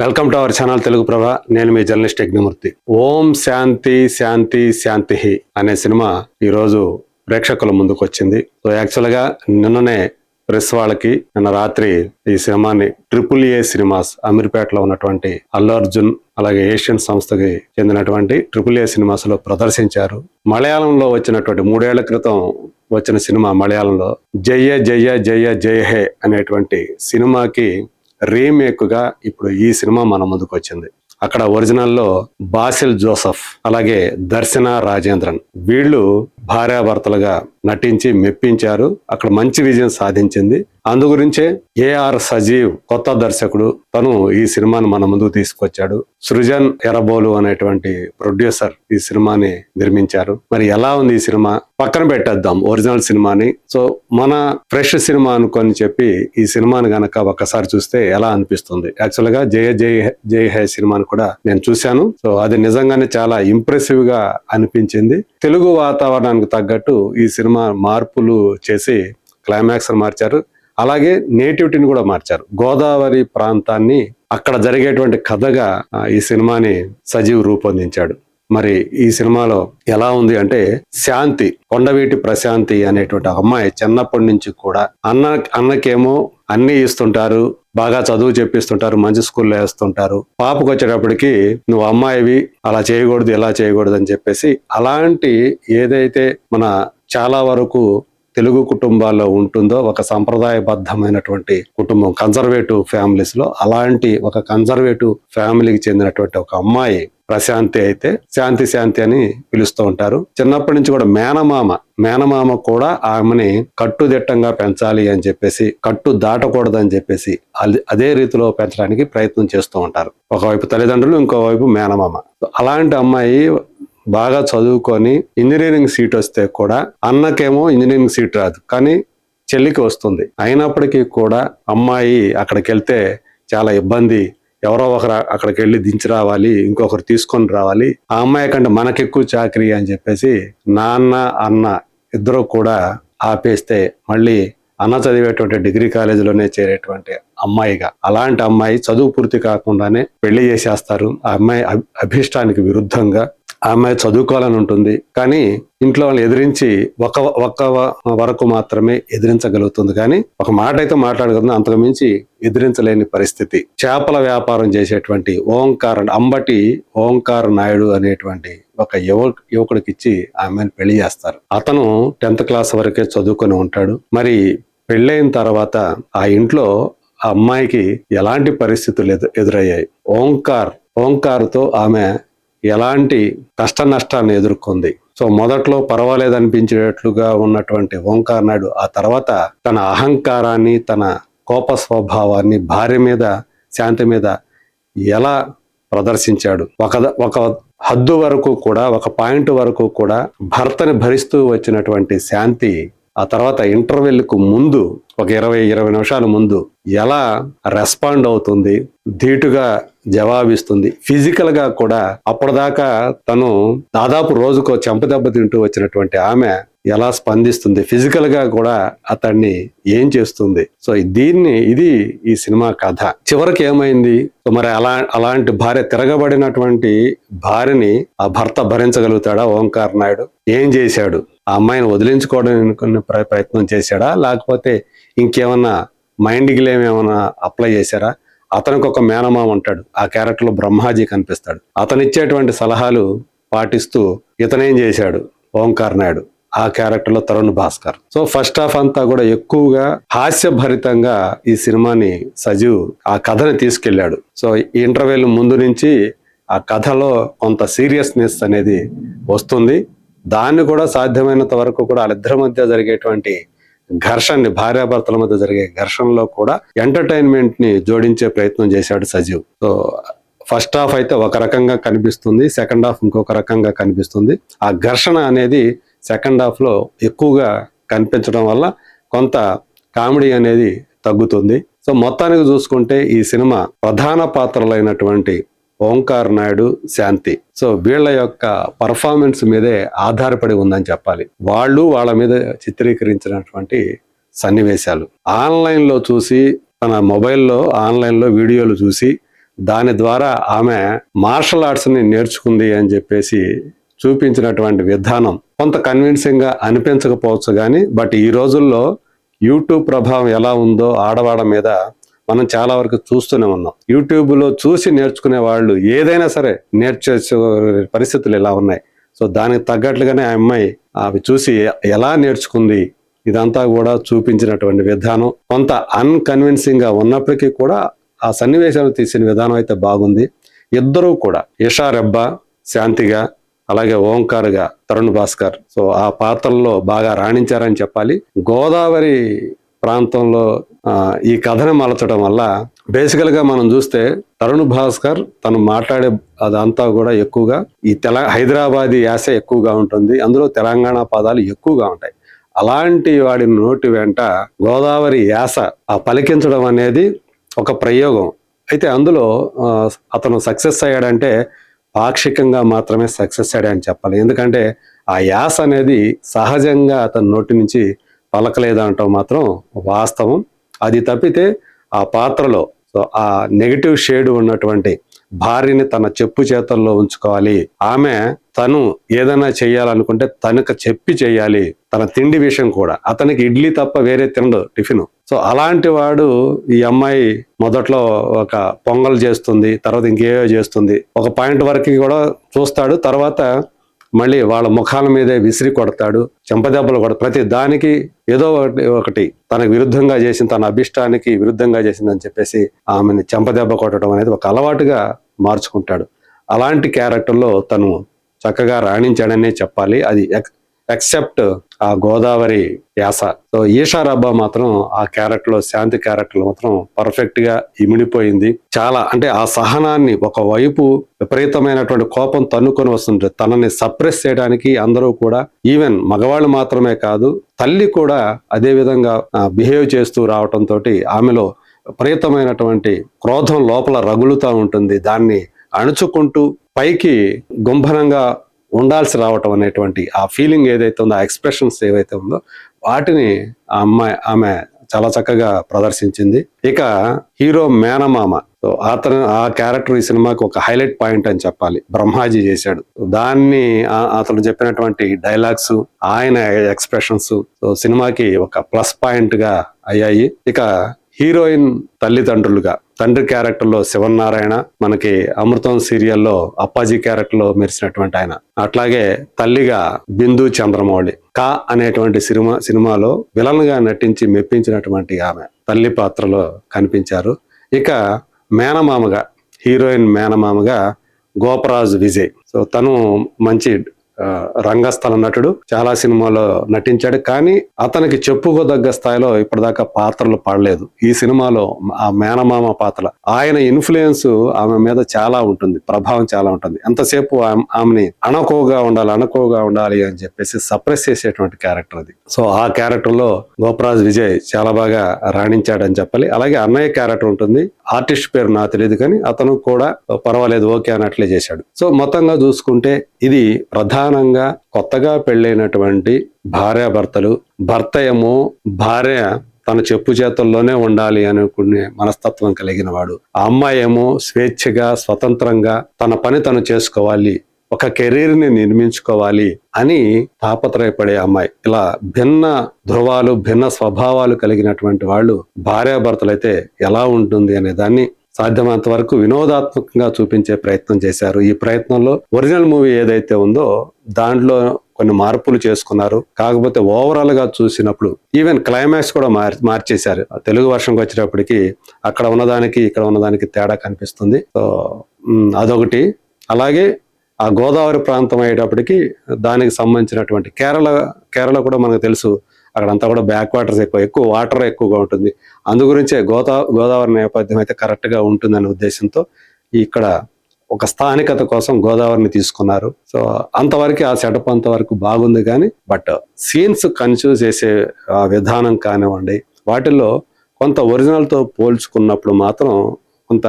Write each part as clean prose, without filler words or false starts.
Welcome to our channel Telugu Prabha. నేను మీ journalist Yagnamurthy. ఓం శాంతి శాంతి శాంతి అనే సినిమా ఈరోజు ప్రేక్షకుల ముందుకు వచ్చింది. సో యాక్చువల్గా నిన్ననే ప్రెస్ వాళ్ళకి నిన్న రాత్రి ఈ సినిమాని AAA సినిమాస్ అమీర్పేటలో ఉన్నటువంటి అల్లు అర్జున్ అలాగే ఏషియన్ సంస్థకి చెందినటువంటి AAA సినిమాస్ లో ప్రదర్శించారు. మలయాళంలో వచ్చినటువంటి 3 ఏళ్ల క్రితం వచ్చిన సినిమా మలయాళంలో జయ జయ జయ జయ హే అనేటువంటి సినిమాకి రీమేక్ గా ఇప్పుడు ఈ సినిమా మన ముందుకు వచ్చింది. అక్కడ ఒరిజినల్లో బాసిల్ జోసెఫ్ అలాగే దర్శన రాజేంద్రన్ వీళ్ళు భార్యాభర్తలుగా నటించి మెప్పించారు. అక్కడ మంచి విజయం సాధించింది. అందు గురించే AR సజీవ్ కొత్త దర్శకుడు, తను ఈ సినిమాని మన ముందుకు తీసుకొచ్చాడు. సృజన్ ఎరబోలు అనేటువంటి ప్రొడ్యూసర్ ఈ సినిమాని నిర్మించారు. మరి ఎలా ఉంది ఈ సినిమా? పక్కన పెట్టేద్దాం ఒరిజినల్ సినిమాని. సో మన ఫ్రెష్ సినిమా అనుకొని చెప్పి ఈ సినిమాని గనక ఒక్కసారి చూస్తే ఎలా అనిపిస్తుంది? యాక్చువల్ గా జయ జయ జయ హే సినిమాని కూడా నేను చూశాను. సో అది నిజంగానే చాలా ఇంప్రెసివ్ గా అనిపించింది. తెలుగు వాతావరణానికి తగ్గట్టు ఈ సినిమా మార్పులు చేసి క్లైమాక్స్ మార్చారు. అలాగే నేటివిటీని కూడా మార్చారు. గోదావరి ప్రాంతాన్ని అక్కడ జరిగేటువంటి కథగా ఈ సినిమాని సజీవ్ రూపొందించాడు. మరి ఈ సినిమాలో ఎలా ఉంది అంటే, శాంతి కొండవీటి ప్రశాంతి అనేటువంటి అమ్మాయి చిన్నప్పటి నుంచి కూడా అన్నకేమో అన్ని ఇస్తుంటారు, బాగా చదువు చెప్పిస్తుంటారు, మంచి స్కూల్లో వేస్తుంటారు. పాపకు వచ్చేటప్పటికి నువ్వు అమ్మాయివి, అలా చేయకూడదు ఇలా చేయకూడదు అని చెప్పేసి, అలాంటి ఏదైతే మన చాలా వరకు తెలుగు కుటుంబాల్లో ఉంటుందో ఒక సంప్రదాయబద్ధమైనటువంటి కుటుంబం, కన్జర్వేటివ్ ఫ్యామిలీస్ లో అలాంటి ఒక కన్జర్వేటివ్ ఫ్యామిలీకి చెందినటువంటి ఒక అమ్మాయి ప్రశాంతి అయితే శాంతి శాంతి అని పిలుస్తూ ఉంటారు. చిన్నప్పటి నుంచి కూడా మేనమామ కూడా ఆమెని కట్టుదిట్టంగా పెంచాలి అని చెప్పేసి, కట్టు దాటకూడదు అని చెప్పేసి అదే రీతిలో పెంచడానికి ప్రయత్నం చేస్తూ ఉంటారు. ఒకవైపు తల్లిదండ్రులు, ఇంకోవైపు మేనమామ. అలాంటి అమ్మాయి బాగా చదువుకొని ఇంజనీరింగ్ సీట్ వస్తే కూడా అన్నకేమో ఇంజనీరింగ్ సీట్ రాదు, కానీ చెల్లికి వస్తుంది. అయినప్పటికీ కూడా అమ్మాయి అక్కడికి వెళ్తే చాలా ఇబ్బంది. ఎవరో ఒకరు అక్కడికి వెళ్ళి దించి రావాలి, ఇంకొకరు తీసుకొని రావాలి. ఆ అమ్మాయి కంటే మనకెక్కువ చాకరీ అని చెప్పేసి నాన్న అన్న ఇద్దరు కూడా ఆపేస్తే మళ్ళీ అన్న చదివేటువంటి డిగ్రీ కాలేజీలోనే చేరేటువంటి అమ్మాయిగా, అలాంటి అమ్మాయి చదువు పూర్తి కాకుండానే పెళ్లి చేసేస్తారు. ఆ అమ్మాయి అభిష్టానికి విరుద్ధంగా ఆ అమ్మాయి చదువుకోవాలని ఉంటుంది, కానీ ఇంట్లో వాళ్ళని ఎదిరించి ఒక వరకు మాత్రమే ఎదిరించగలుగుతుంది. కానీ ఒక మాట అయితే మాట్లాడగలుగుతుంది, అంతకు మించి ఎదిరించలేని పరిస్థితి. చేపల వ్యాపారం చేసేటువంటి అంబటి ఓంకార్ నాయుడు అనేటువంటి ఒక యువకుడికి ఇచ్చి ఆమెను పెళ్లి చేస్తారు. అతను 10th క్లాస్ వరకే చదువుకొని ఉంటాడు. మరి పెళ్ళైన తర్వాత ఆ ఇంట్లో ఆ అమ్మాయికి ఎలాంటి పరిస్థితులు ఎదురయ్యాయి? ఓంకార్తో ఆమె ఎలాంటి కష్ట నష్టాన్ని ఎదుర్కొంది? సో మొదట్లో పర్వాలేదు అనిపించేటట్లుగా ఉన్నటువంటి ఓంకార్ నాయుడు ఆ తర్వాత తన అహంకారాన్ని, తన కోప స్వభావాన్ని భార్య మీద, శాంతి మీద ఎలా ప్రదర్శించాడు? ఒక హద్దు వరకు కూడా, ఒక పాయింట్ వరకు కూడా భర్తని భరిస్తూ వచ్చినటువంటి శాంతి ఆ తర్వాత ఇంటర్వెల్కు ముందు ఒక 20 నిమిషాల ముందు ఎలా రెస్పాండ్ అవుతుంది, ధీటుగా జవాబిస్తుంది. ఫిజికల్ గా కూడా అప్పటిదాకా తను దాదాపు రోజుకో చెంపదెబ్బ తింటూ వచ్చినటువంటి ఆమె ఎలా స్పందిస్తుంది, ఫిజికల్ గా కూడా అతన్ని ఏం చేస్తుంది. సో ఇది ఈ సినిమా కథ. చివరికి ఏమైంది? మరి అలాంటి భార్య, తిరగబడినటువంటి భార్యని ఆ భర్త భరించగలుగుతాడా? ఓంకార్ నాయుడు ఏం చేశాడు? ఆ అమ్మాయిని వదిలించుకోవడానికి ప్రయత్నం చేశాడా, లేకపోతే ఇంకేమన్నా మైండ్ గేమ్ ఏమైనా అప్లై చేశారా? అతనికి ఒక మేనమామ ఉంటాడు, ఆ క్యారెక్టర్ లో బ్రహ్మాజీ కనిపిస్తాడు. అతను ఇచ్చేటువంటి సలహాలు పాటిస్తూ ఇతనేం చేశాడు? ఓంకార్ నాయుడు ఆ క్యారెక్టర్ లో Tarun Bhaskar. So first half అంతా కూడా ఎక్కువగా హాస్యభరితంగా ఈ సినిమాని సజీవ్ ఆ కథని తీసుకెళ్లాడు. సో ఈ ఇంటర్వెల్ ముందు నుంచి ఆ కథలో కొంత సీరియస్నెస్ అనేది వస్తుంది. దాన్ని కూడా సాధ్యమైనంత వరకు కూడా వాళ్ళిద్దరి మధ్య జరిగేటువంటి ఘర్షణని, భార్యాభర్తల మధ్య జరిగే ఘర్షణలో కూడా ఎంటర్టైన్మెంట్ ని జోడించే ప్రయత్నం చేశాడు సజీవ్. సో ఫస్ట్ హాఫ్ అయితే ఒక రకంగా కనిపిస్తుంది, సెకండ్ హాఫ్ ఇంకొక రకంగా కనిపిస్తుంది. ఆ ఘర్షణ అనేది సెకండ్ హాఫ్ లో ఎక్కువగా కనిపించడం వల్ల కొంత కామెడీ అనేది తగ్గుతుంది. సో మొత్తానికి చూసుకుంటే ఈ సినిమా ప్రధాన పాత్రలైనటువంటి ఓంకార్ నాయుడు, శాంతి, సో వీళ్ళ యొక్క పర్ఫార్మెన్స్ మీదే ఆధారపడి ఉందని చెప్పాలి. వాళ్ళ మీద చిత్రీకరించినటువంటి సన్నివేశాలు ఆన్లైన్లో చూసి, తన మొబైల్లో ఆన్లైన్లో వీడియోలు చూసి దాని ద్వారా ఆమె మార్షల్ ఆర్ట్స్ ని నేర్చుకుంది అని చెప్పేసి చూపించినటువంటి విధానం కొంత కన్విన్సింగ్ గా అనిపించకపోవచ్చు కానీ, బట్ ఈ రోజుల్లో యూట్యూబ్ ప్రభావం ఎలా ఉందో ఆడవాళ్ళ మీద మనం చాలా వరకు చూస్తూనే ఉన్నాం. యూట్యూబ్ లో చూసి నేర్చుకునే వాళ్ళు ఏదైనా సరే నేర్చే పరిస్థితులు ఇలా ఉన్నాయి. సో దానికి తగ్గట్లుగానే ఆ అమ్మాయి అవి చూసి ఎలా నేర్చుకుంది ఇదంతా కూడా చూపించినటువంటి విధానం కొంత అన్కన్విన్సింగ్ గా ఉన్నప్పటికీ కూడా ఆ సన్నివేశాలు తీసిన విధానం అయితే బాగుంది. ఇద్దరూ కూడా ఇషా రెబ్బా శాంతిగా, అలాగే ఓంకార్గా తరుణ్ భాస్కర్ సో ఆ పాత్రల్లో బాగా రాణించారని చెప్పాలి. గోదావరి ప్రాంతంలో ఈ కథను మలచడం వల్ల బేసికల్ గా మనం చూస్తే తరుణ్ భాస్కర్ తను మాట్లాడే అదంతా కూడా ఎక్కువగా ఈ హైదరాబాదీ యాస ఎక్కువగా ఉంటుంది, అందులో తెలంగాణ పదాలు ఎక్కువగా ఉంటాయి. అలాంటి వాడి నోటి వెంట గోదావరి యాస ఆ పలికించడం అనేది ఒక ప్రయోగం. అయితే అందులో అతను సక్సెస్ అయ్యాడంటే పాక్షికంగా మాత్రమే సక్సెస్ అయ్యాడని చెప్పాలి. ఎందుకంటే ఆ యాస అనేది సహజంగా అతని నోటి నుంచి పలకలేదంటాం మాత్రం వాస్తవం. అది తప్పితే ఆ పాత్రలో సో ఆ నెగటివ్ షేడ్ ఉన్నటువంటి భార్యని తన చెప్పు చేతల్లో ఉంచుకోవాలి, ఆమె తను ఏదైనా చెయ్యాలనుకుంటే తనకు చెప్పి చెయ్యాలి, తన తిండి విషయం కూడా అతనికి ఇడ్లీ తప్ప వేరే తినడు టిఫిన్. సో అలాంటి వాడు ఈ అమ్మాయి మొదట్లో ఒక పొంగల్ చేస్తుంది, తర్వాత ఇంకేవో చేస్తుంది, ఒక పాయింట్ వరకు కూడా చూస్తాడు, తర్వాత మళ్ళీ వాళ్ళ ముఖాల మీదే విసిరి కొడతాడు, చెంపదెబ్బలు కొడతాడు. ప్రతి దానికి ఏదో ఒకటి తనకు విరుద్ధంగా చేసింది, తన అభిష్టానికి విరుద్ధంగా చేసిందని చెప్పేసి ఆమెని చెంపదెబ్బ కొట్టడం అనేది ఒక అలవాటుగా మార్చుకుంటాడు. అలాంటి క్యారెక్టర్లో తను చక్కగా రాణించాడనే చెప్పాలి. అది ఎక్సెప్ట్ ఆ గోదావరి యాస. సో ఈషా రబ్బా మాత్రం ఆ క్యారెక్టర్ లో, శాంతి క్యారెక్టర్ మాత్రం పర్ఫెక్ట్ గా ఇమిడిపోయింది. చాలా అంటే ఆ సహనాన్ని, ఒకవైపు విపరీతమైనటువంటి కోపం తన్నుకొని వస్తుంటే తనని సప్రెస్ చేయడానికి అందరూ కూడా, ఈవెన్ మగవాళ్ళు మాత్రమే కాదు తల్లి కూడా అదే విధంగా బిహేవ్ చేస్తూ రావటంతో ఆమెలో విపరీతమైనటువంటి క్రోధం లోపల రగులుతూ ఉంటుంది. దాన్ని అణుచుకుంటూ పైకి గుంభనంగా ఉండాల్సి రావటం అనేటువంటి ఆ ఫీలింగ్ ఏదైతే ఉందో, ఆ ఎక్స్ప్రెషన్స్ ఏవైతే ఉందో వాటిని ఆమె చాలా చక్కగా ప్రదర్శించింది. ఇక హీరో మేనమామ, సో ఆ క్యారెక్టర్ ఈ సినిమాకి ఒక హైలైట్ పాయింట్ అని చెప్పాలి. బ్రహ్మాజీ చేశాడు దాన్ని. అతను చెప్పినటువంటి డైలాగ్స్, ఆయన ఎక్స్ప్రెషన్స్ సో సినిమాకి ఒక ప్లస్ పాయింట్ గా అయ్యాయి. ఇక హీరోయిన్ తల్లిదండ్రులుగా తండ్రి క్యారెక్టర్ లో శివనారాయణ, మనకి అమృతం సీరియల్లో అప్పాజీ క్యారెక్టర్ లో మెరిసినటువంటి ఆయన, అట్లాగే తల్లిగా బిందు చంద్రమౌళి కా అనేటువంటి సినిమాలో విలన్ గా నటించి మెప్పించినటువంటి ఆమె తల్లి పాత్రలో కనిపించారు. ఇక మేనమామగా, హీరోయిన్ మేనమామగా గోపరాజు విజయ్. సో తను మంచి రంగస్థల నటుడు, చాలా సినిమాలో నటించాడు, కానీ అతనికి చెప్పుకోదగ్గ స్థాయిలో ఇప్పటిదాకా పాత్రలు పడలేదు. ఈ సినిమాలో ఆ మేనమామ పాత్ర, ఆయన ఇన్ఫ్లుయెన్స్ ఆమె మీద చాలా ఉంటుంది, ప్రభావం చాలా ఉంటుంది. ఎంతసేపు ఆమెని అణకోగా ఉండాలి అని చెప్పేసి సప్రెస్ చేసేటువంటి క్యారెక్టర్ అది. సో ఆ క్యారెక్టర్ లో గోపరాజ్ విజయ్ చాలా బాగా రాణించాడని చెప్పాలి. అలాగే అన్నయ్య క్యారెక్టర్ ఉంటుంది, ఆర్టిస్ట్ పేరు నాకు తెలియదు కానీ అతను కూడా పర్వాలేదు ఓకే అన్నట్లే చేశాడు. సో మొత్తంగా చూసుకుంటే ఇది ప్రధానంగా కొత్తగా పెళ్ళైనటువంటి భార్యాభర్తలు, భర్త ఏమో భార్య తన చెప్పు చేతుల్లోనే ఉండాలి అనుకునే మనస్తత్వం కలిగిన వాడు, ఆ అమ్మాయి ఏమో స్వేచ్ఛగా స్వతంత్రంగా తన పని తను చేసుకోవాలి, ఒక కెరీర్ ని నిర్మించుకోవాలి అని తాపత్రయపడే అమ్మాయి. ఇలా భిన్న ధృవాలు, భిన్న స్వభావాలు కలిగినటువంటి వాళ్ళు భార్యాభర్తలు అయితే ఎలా ఉంటుంది అనే దాన్ని సాధ్యమైనంత వరకు వినోదాత్మకంగా చూపించే ప్రయత్నం చేశారు. ఈ ప్రయత్నంలో ఒరిజినల్ మూవీ ఏదైతే ఉందో దాంట్లో కొన్ని మార్పులు చేసుకున్నారు. కాకపోతే ఓవరాల్ గా చూసినప్పుడు ఈవెన్ క్లైమాక్స్ కూడా మార్చేశారు. తెలుగు వర్షంకి వచ్చేటప్పటికి అక్కడ ఉన్నదానికి ఇక్కడ ఉన్నదానికి తేడా కనిపిస్తుంది. సో అదొకటి. అలాగే ఆ గోదావరి ప్రాంతం అయ్యేటప్పటికి దానికి సంబంధించినటువంటి కేరళ కూడా మనకు తెలుసు, అక్కడంతా కూడా బ్యాక్ వాటర్స్ ఎక్కువ వాటర్ ఎక్కువగా ఉంటుంది. అందు గురించే గోదావరి నేపథ్యం అయితే కరెక్ట్ గా ఉంటుందనే ఉద్దేశంతో ఇక్కడ ఒక స్థానికత కోసం గోదావరిని తీసుకున్నారు. సో అంతవరకు ఆ సెటప్ అంతవరకు బాగుంది, కానీ బట్ సీన్స్ కన్ఫ్యూజ్ చేసే విధానం కానివ్వండి, వాటిల్లో కొంత ఒరిజినల్ తో పోల్చుకున్నప్పుడు మాత్రం కొంత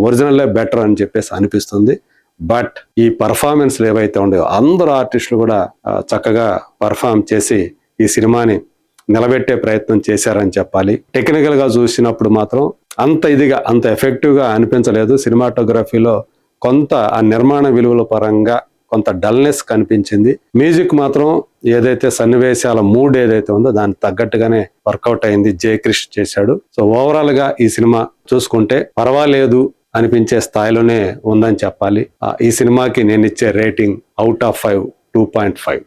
ఒరిజినల్లే బెటర్ అని చెప్పేసి అనిపిస్తుంది. బట్ ఈ పర్ఫార్మెన్స్లు ఏవైతే ఉండేవో అందరు ఆర్టిస్టులు కూడా చక్కగా పర్ఫార్మ్ చేసి ఈ సినిమాని నిలబెట్టే ప్రయత్నం చేశారని చెప్పాలి. టెక్నికల్ గా చూసినప్పుడు మాత్రం అంత ఇదిగా అంత ఎఫెక్టివ్గా అనిపించలేదు. సినిమాటోగ్రఫీలో కొంత ఆ నిర్మాణ విలువల పరంగా కొంత డల్నెస్ కనిపించింది. మ్యూజిక్ మాత్రం ఏదైతే సన్నివేశాల మూడ్ ఏదైతే ఉందో దానికి తగ్గట్టుగానే వర్కౌట్ అయింది. జయకృష్ చేశాడు. సో ఓవరాల్ గా ఈ సినిమా చూసుకుంటే పర్వాలేదు అనిపించే స్థాయిలోనే ఉందని చెప్పాలి. ఈ సినిమాకి నేను ఇచ్చే రేటింగ్ అవుట్ ఆఫ్ 5 2.5.